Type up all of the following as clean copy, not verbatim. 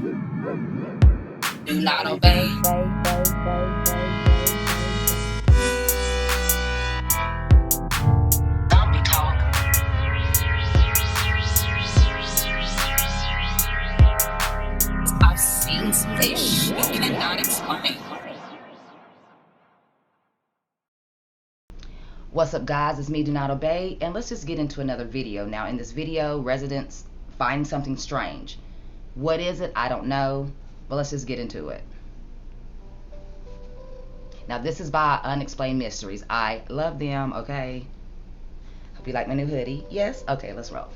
Do not obey. Zombie talk. I've seen some fish you cannot explain. What's up, guys? It's me, Do Not Obey, and let's just get into another video. Now, in this video, residents find something strange. What is it? I don't know, but let's just get into it. Now, this is by Unexplained Mysteries. I love them, okay? Hope you like my new hoodie. Yes? Okay, let's roll.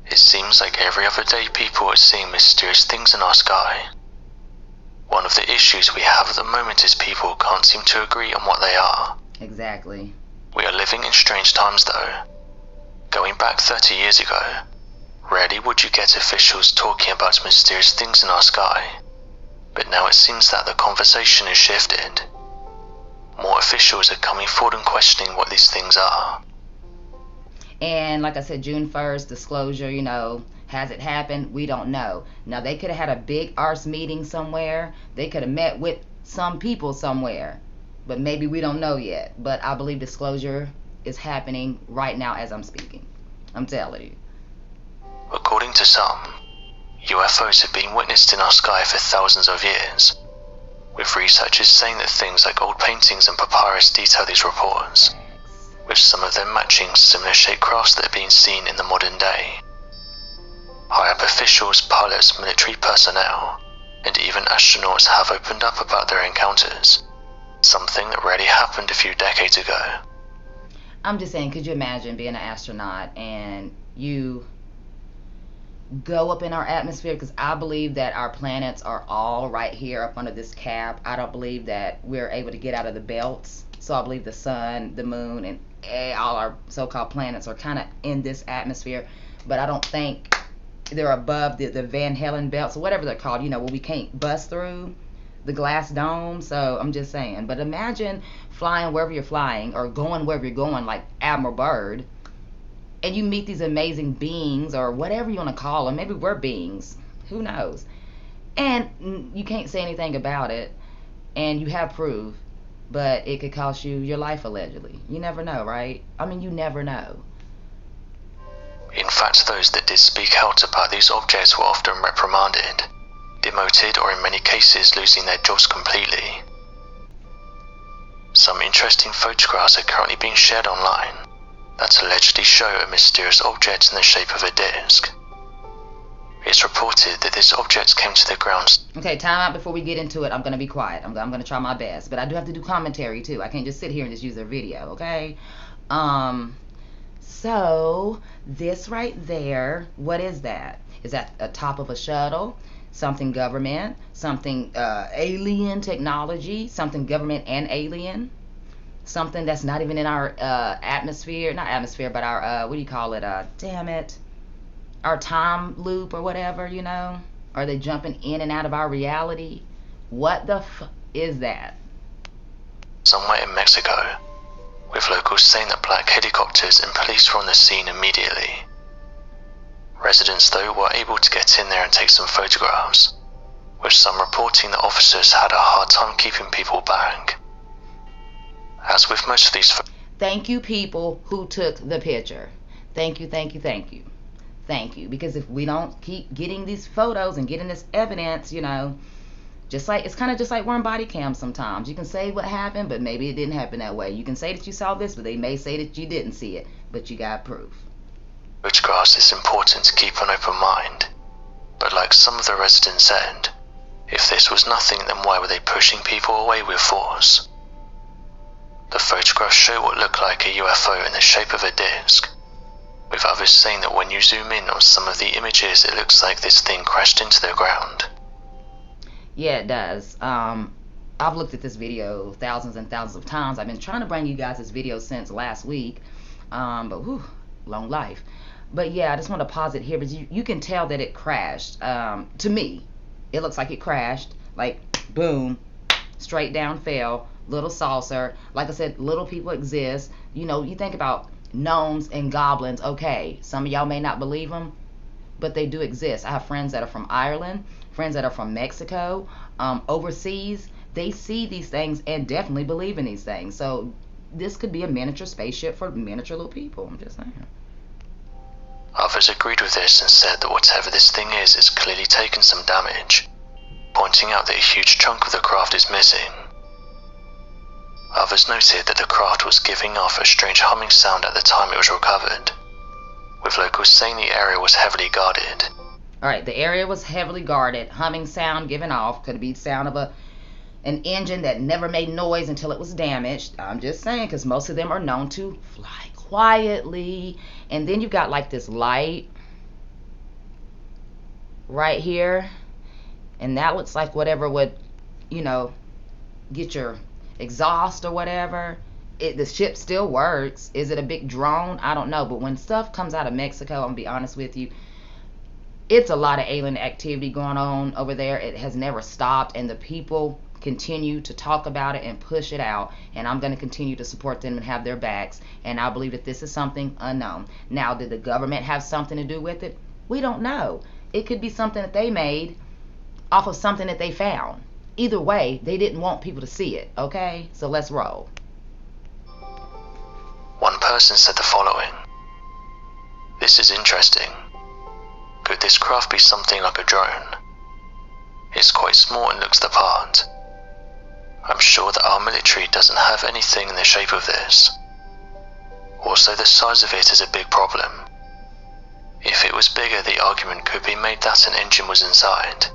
It seems like every other day people are seeing mysterious things in our sky. One of the issues we have at the moment is people can't seem to agree on what they are. Exactly. We are living in strange times though. Going back 30 years ago, rarely would you get officials talking about mysterious things in our sky. But now it seems that the conversation has shifted. More officials are coming forward and questioning what these things are. And like I said, June 1st, disclosure, has it happened? We don't know. Now, they could have had a big arse meeting somewhere. They could have met with some people somewhere. But maybe we don't know yet. But I believe disclosure is happening right now as I'm speaking. I'm telling you. According to some, UFOs have been witnessed in our sky for thousands of years, with researchers saying that things like old paintings and papyrus detail these reports, with some of them matching similar shaped crafts that are being seen in the modern day. High-up officials, pilots, military personnel, and even astronauts have opened up about their encounters, something that rarely happened a few decades ago. I'm just saying, could you imagine being an astronaut and you go up in our atmosphere? Because I believe that our planets are all right here up under this cap. I don't believe that we're able to get out of the belts. So I believe the sun, the moon, and all our so-called planets are kind of in this atmosphere. But I don't think they're above the Van Halen belts or whatever they're called, where we can't bust through the glass dome. So I'm just saying. But imagine flying wherever you're flying or going wherever you're going, like Admiral Byrd, and you meet these amazing beings or whatever you want to call them. Maybe we're beings. Who knows? And you can't say anything about it, and you have proof, but it could cost you your life, allegedly. You never know, right? I mean, you never know. In fact, those that did speak out about these objects were often reprimanded, demoted, or in many cases losing their jobs completely. Some interesting photographs are currently being shared online that allegedly show a mysterious object in the shape of a disc. It's reported that this object came to the ground. Okay, time out before we get into it. I'm going to be quiet. I'm going to try my best. But I do have to do commentary, too. I can't just sit here and just use their video, okay? So, this right there, what is that? Is that a top of a shuttle? Something government? Something alien technology? Something government and alien? Something that's not even in our atmosphere, not atmosphere, but our, what do you call it, damn it, our time loop or whatever, Are they jumping in and out of our reality? What the is that? Somewhere in Mexico, with locals saying that black helicopters and police were on the scene immediately. Residents, though, were able to get in there and take some photographs, with some reporting that officers had a hard time keeping people back. As with most of these thank you, people who took the picture. Thank you, thank you, thank you. Thank you. Because if we don't keep getting these photos and getting this evidence, it's kind of just like we're on body cam sometimes. You can say what happened, but maybe it didn't happen that way. You can say that you saw this, but they may say that you didn't see it, but you got proof. Photographs, it's important to keep an open mind. But like some of the residents said, if this was nothing, then why were they pushing people away with force? The photographs show what looked like a UFO in the shape of a disc, with others saying that when you zoom in on some of the images, it looks like this thing crashed into the ground. Yeah, it does. I've looked at this video thousands and thousands of times. I've been trying to bring you guys this video since last week, but whew, long life. But yeah, I just want to pause it here, but you can tell that it crashed. To me, it looks like it crashed, like boom, straight down fell. Little saucer. Like I said, little people exist. You think about gnomes and goblins. Okay, some of y'all may not believe them, but they do exist. I have friends that are from Ireland, friends that are from Mexico, overseas. They see these things and definitely believe in these things. So this could be a miniature spaceship for miniature little people. I'm just saying. Others agreed with this and said that whatever this thing is clearly taken some damage, pointing out that a huge chunk of the craft is missing. Others noted that the craft was giving off a strange humming sound at the time it was recovered, with locals saying the area was heavily guarded. Alright, the area was heavily guarded. Humming sound given off. Could be the sound of an engine that never made noise until it was damaged. I'm just saying, because most of them are known to fly quietly. And then you've got like this light right here, and that looks like whatever would, get your exhaust or whatever. The ship still works. Is it a big drone? I don't know. But when stuff comes out of Mexico, I'm gonna be honest with you, it's a lot of alien activity going on over there. It has never stopped, and the people continue to talk about it and push it out, and I'm going to continue to support them and have their backs. And I believe that this is something unknown. Now, did the government have something to do with it? We don't know. It could be something that they made off of something that they found. Either way, they didn't want people to see it. Okay, so let's roll. One person said the following: "This is interesting. Could this craft be something like a drone? It's quite small and looks the part. I'm sure that our military doesn't have anything in the shape of this. Also, the size of it is a big problem. If it was bigger, the argument could be made that an engine was inside,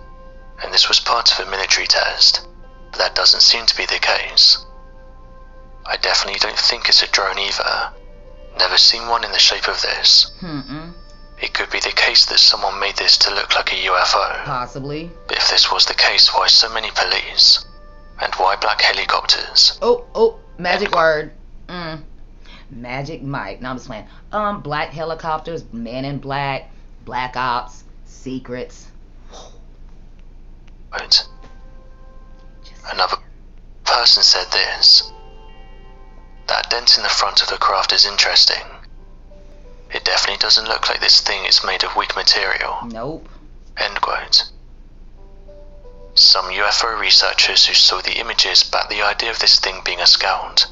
and this was part of a military test, but that doesn't seem to be the case. I definitely don't think it's a drone either. Never seen one in the shape of this. It could be the case that someone made this to look like a UFO. Possibly. But if this was the case, why so many police? And why black helicopters?" Magic word. Magic Mike. No, I'm just playing. Black helicopters, men in black, black ops, secrets. Right. Another person said this: "That dent in the front of the craft is interesting. It definitely doesn't look like this thing is made of weak material." Nope. End quote. Some UFO researchers who saw the images backed the idea of this thing being a scout,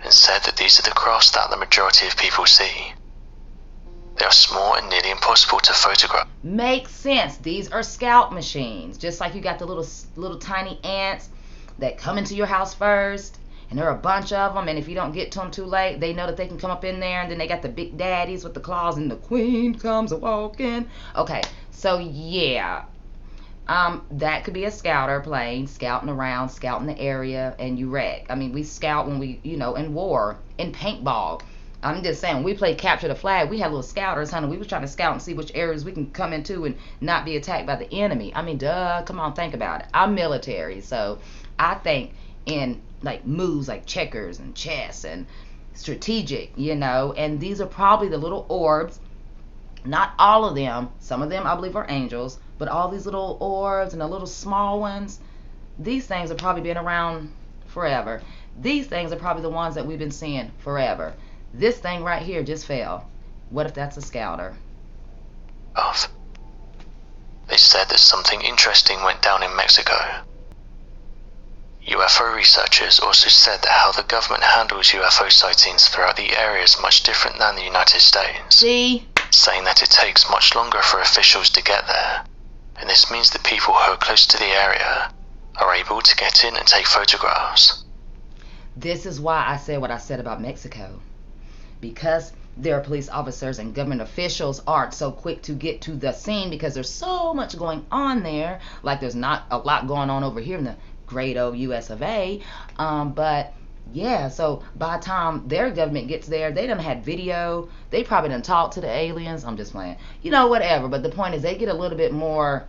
and said that these are the crafts that the majority of people see. They are small and nearly impossible to photograph. Makes sense. These are scout machines. Just like you got the little tiny ants that come into your house first, and there are a bunch of them, and if you don't get to them too late, they know that they can come up in there, and then they got the big daddies with the claws, and the queen comes a-walking. Okay, so yeah. That could be a scouter plane, scouting around, scouting the area, and you wreck. I mean, we scout when we, in war, in paintball. I'm just saying, we played capture the flag. We had little scouters, honey. We was trying to scout and see which areas we can come into and not be attacked by the enemy. I mean, duh, come on, think about it. I'm military, so I think in like moves like checkers and chess and strategic, and these are probably the little orbs. Not all of them. Some of them I believe are angels, but all these little orbs and the little small ones, these things have probably been around forever. These things are probably the ones that we've been seeing forever. This thing right here just fell. What if that's a scouter? They said that something interesting went down in Mexico. UFO researchers also said that how the government handles UFO sightings throughout the area is much different than the United States. See? Saying that it takes much longer for officials to get there, and this means that people who are close to the area are able to get in and take photographs. This is why I said what I said about Mexico. Because their police officers and government officials aren't so quick to get to the scene because there's so much going on there. Like there's not a lot going on over here in the great old US of A. But yeah, so by the time their government gets there, they done had video. They probably done talked to the aliens. I'm just playing. Whatever. But the point is they get a little bit more,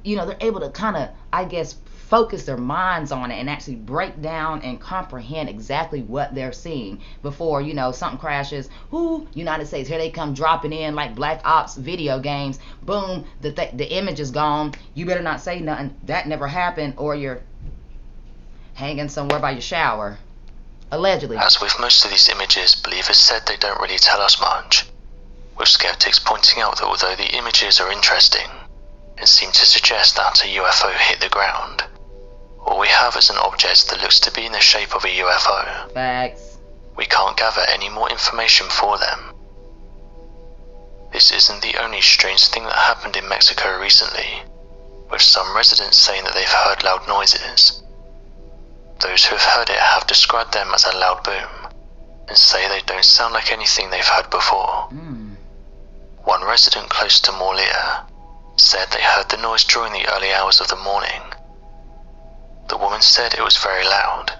they're able to kind of, I guess, focus their minds on it and actually break down and comprehend exactly what they're seeing before, something crashes. United States, here they come dropping in like Black Ops video games. Boom, the image is gone. You better not say nothing. That never happened, or you're hanging somewhere by your shower. Allegedly. As with most of these images, believers said they don't really tell us much. with skeptics pointing out that although the images are interesting, it seemed to suggest that a UFO hit the ground. All we have is an object that looks to be in the shape of a UFO. Facts. We can't gather any more information for them. This isn't the only strange thing that happened in Mexico recently, with some residents saying that they've heard loud noises. Those who have heard it have described them as a loud boom, and say they don't sound like anything they've heard before. One resident close to Morlia said they heard the noise during the early hours of the morning. The woman said it was very loud,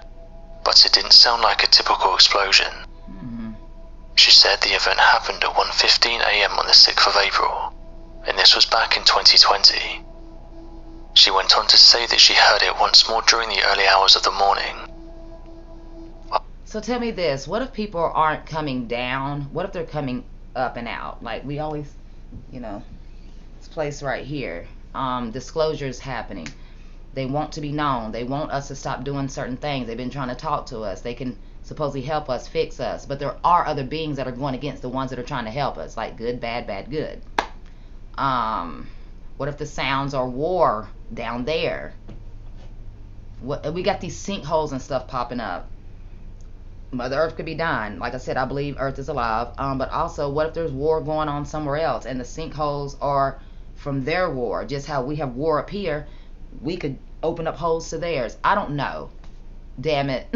but it didn't sound like a typical explosion. She said the event happened at 1:15 AM on the 6th of April, and this was back in 2020. She went on to say that she heard it once more during the early hours of the morning. So tell me this, what if people aren't coming down? What if they're coming up and out? Like we always, this place right here, disclosure is happening. They want to be known. They want us to stop doing certain things. They've been trying to talk to us. They can supposedly help us, fix us. But there are other beings that are going against the ones that are trying to help us. Like good, bad, bad, good. What if the sounds are war down there? We got these sinkholes and stuff popping up. Mother Earth could be dying. Like I said, I believe Earth is alive. But also, what if there's war going on somewhere else and the sinkholes are from their war? Just how we have war up here, we could open up holes to theirs. I don't know. Damn it.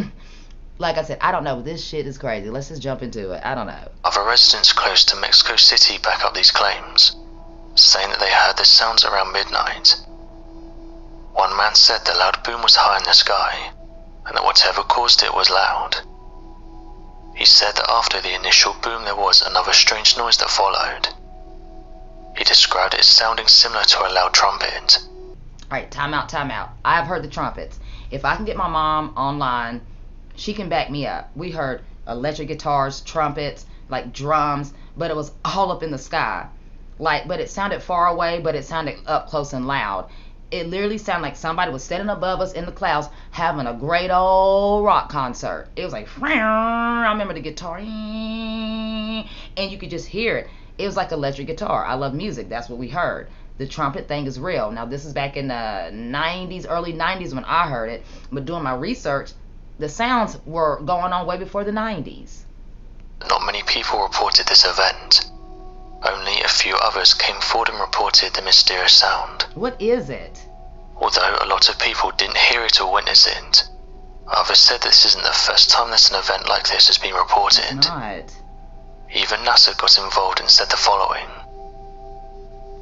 Like I said, I don't know. This shit is crazy. Let's just jump into it. I don't know. Other residents close to Mexico City back up these claims, saying that they heard the sounds around midnight. One man said the loud boom was high in the sky, and that whatever caused it was loud. He said that after the initial boom there was another strange noise that followed. He described it as sounding similar to a loud trumpet. Alright, time out. I have heard the trumpets. If I can get my mom online, she can back me up. We heard electric guitars, trumpets, like drums, but it was all up in the sky. But it sounded far away, but it sounded up close and loud. It literally sounded like somebody was standing above us in the clouds having a great old rock concert. It was like, I remember the guitar, and you could just hear it. It was like electric guitar. I love music. That's what we heard. The trumpet thing is real. Now, this is back in the 90s, early 90s when I heard it. But doing my research, the sounds were going on way before the 90s. Not many people reported this event. Only a few others came forward and reported the mysterious sound. What is it? Although a lot of people didn't hear it or witness it, others said this isn't the first time that an event like this has been reported. It's not. Even NASA got involved and said the following.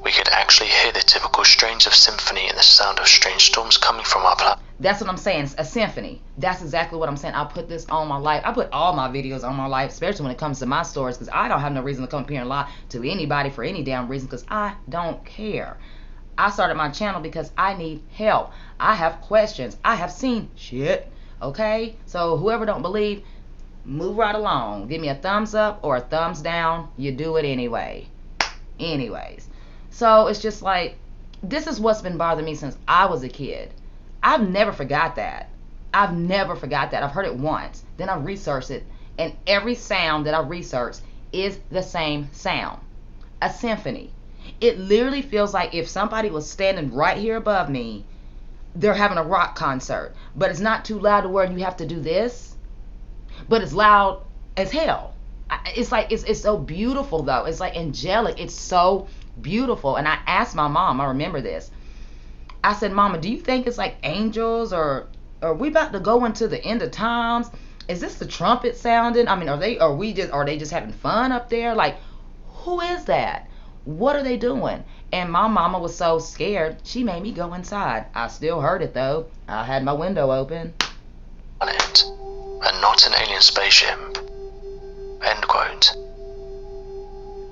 We could actually hear the typical strains of symphony and the sound of strange storms coming from our planet. That's what I'm saying. It's a symphony. That's exactly what I'm saying. I put this on my life. I put all my videos on my life, especially when it comes to my stories, because I don't have no reason to come up here and lie to anybody for any damn reason, because I don't care. I started my channel because I need help. I have questions. I have seen shit. Okay? So whoever don't believe, move right along. Give me a thumbs up or a thumbs down. You do it anyway. Anyways. So it's just like, this is what's been bothering me since I was a kid. I've never forgot that. I've heard it once. Then I researched it. And every sound that I researched is the same sound. A symphony. It literally feels like if somebody was standing right here above me, they're having a rock concert. But it's not too loud to where you have to do this. But it's loud as hell. It's like, it's so beautiful though. It's like angelic. It's so beautiful. And I asked my mom, I remember this. I said, Mama, do you think it's like angels, or are we about to go into the end of times? Is this the trumpet sounding? I mean, are they just having fun up there? Like, who is that? What are they doing? And my mama was so scared, she made me go inside. I still heard it though. I had my window open. Planet, and not an alien spaceship. End quote.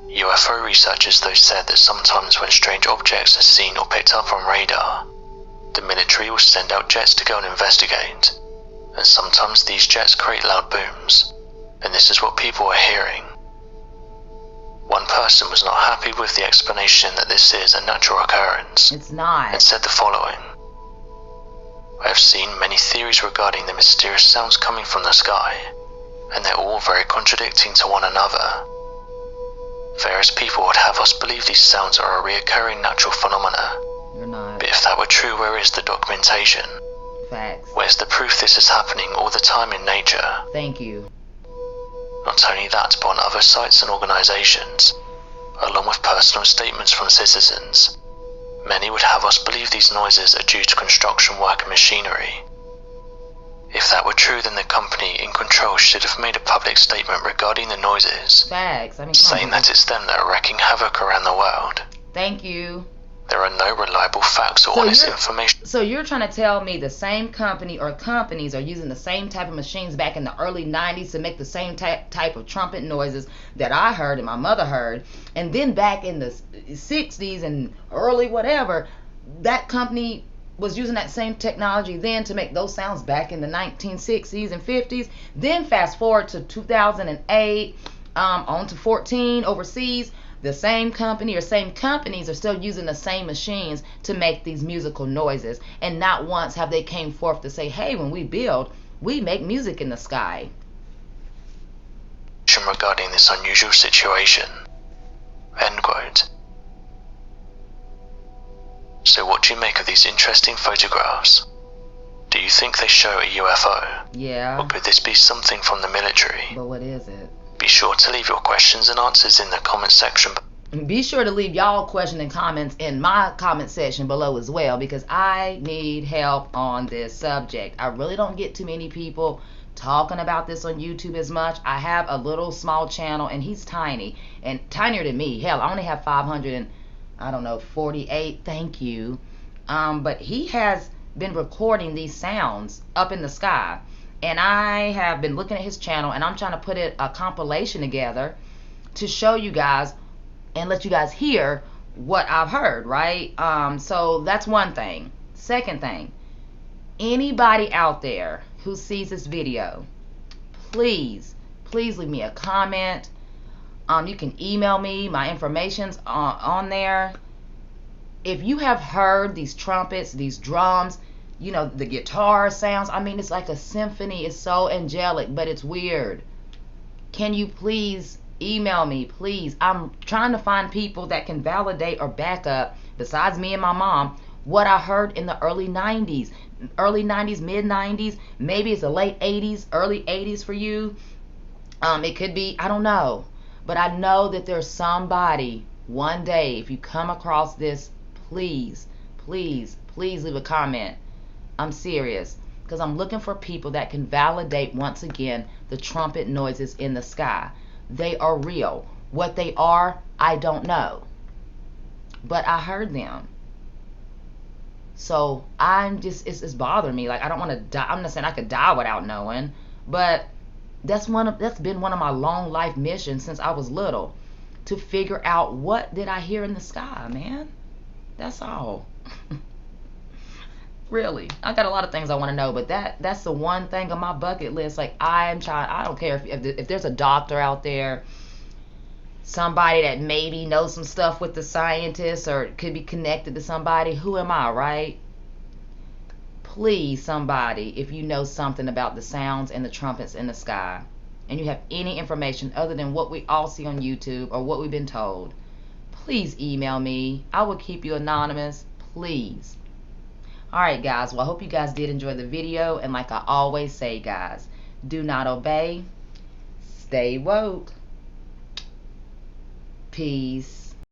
UFO researchers though said that sometimes when strange objects are seen or picked up on radar, the military will send out jets to go and investigate, and sometimes these jets create loud booms, and this is what people are hearing. One person was not happy with the explanation that this is a natural occurrence. It's not. And said the following. I have seen many theories regarding the mysterious sounds coming from the sky, and they're all very contradicting to one another. Various people would have us believe these sounds are a reoccurring natural phenomena. You're not. But if that were true, where is the documentation? Facts. Where's the proof this is happening all the time in nature? Thank you. Not only that, but on other sites and organisations, along with personal statements from citizens, many would have us believe these noises are due to construction work and machinery. If that were true, then the company in control should have made a public statement regarding the noises, Facts. I mean, saying that it's them that are wreaking havoc around the world. Thank you. There are no reliable facts or honest information. So you're trying to tell me the same company or companies are using the same type of machines back in the early 90s to make the same type of trumpet noises that I heard and my mother heard, and then back in the 60s and early whatever, that company was using that same technology then to make those sounds back in the 1960s and 50s. Then fast forward to 2008, on to 14 overseas. The same company or same companies are still using the same machines to make these musical noises. And not once have they came forth to say, hey, when we build, we make music in the sky. Regarding this unusual situation. End quote. So what do you make of these interesting photographs? Do you think they show a UFO? Yeah. Or could this be something from the military? But what is it? Be sure to leave your questions and answers in the comment section. Be sure to leave y'all questions and comments in my comment section below as well, because I need help on this subject. I really don't get too many people talking about this on YouTube as much. I have a little small channel and he's tiny and tinier than me. Hell, I only have 548. Thank you. But he has been recording these sounds up in the sky. And I have been looking at his channel and I'm trying to put a compilation together to show you guys and let you guys hear what I've heard, right? So that's one thing. Second thing, anybody out there who sees this video, please leave me a comment. You can email me. My information's on there. If you have heard these trumpets, these drums, you know, the guitar sounds, I mean, it's like a symphony. It's so angelic, but it's weird. Can you please email me, please? I'm trying to find people that can validate or back up, besides me and my mom, what I heard in the early 90s, mid 90s. Maybe it's the late 80s, early 80s for you. It could be, I don't know. But I know that there's somebody one day, if you come across this, please leave a comment. I'm serious, because I'm looking for people that can validate once again the trumpet noises in the sky. They are real. What they are, I don't know, but I heard them. So I'm just, it's bothering me. Like, I don't want to die. I'm not saying I could die without knowing, but that's been one of my long life missions since I was little, to figure out what did I hear in the sky, man. That's all. Really, I got a lot of things I want to know, but that's the one thing on my bucket list. Like, I don't care if there's a doctor out there, somebody that maybe knows some stuff with the scientists or could be connected to somebody. Who am I, right? Please, somebody, if you know something about the sounds and the trumpets in the sky, and you have any information other than what we all see on YouTube or what we've been told, please email me. I will keep you anonymous, please. Alright guys, well, I hope you guys did enjoy the video, and like I always say, guys, do not obey, stay woke, peace.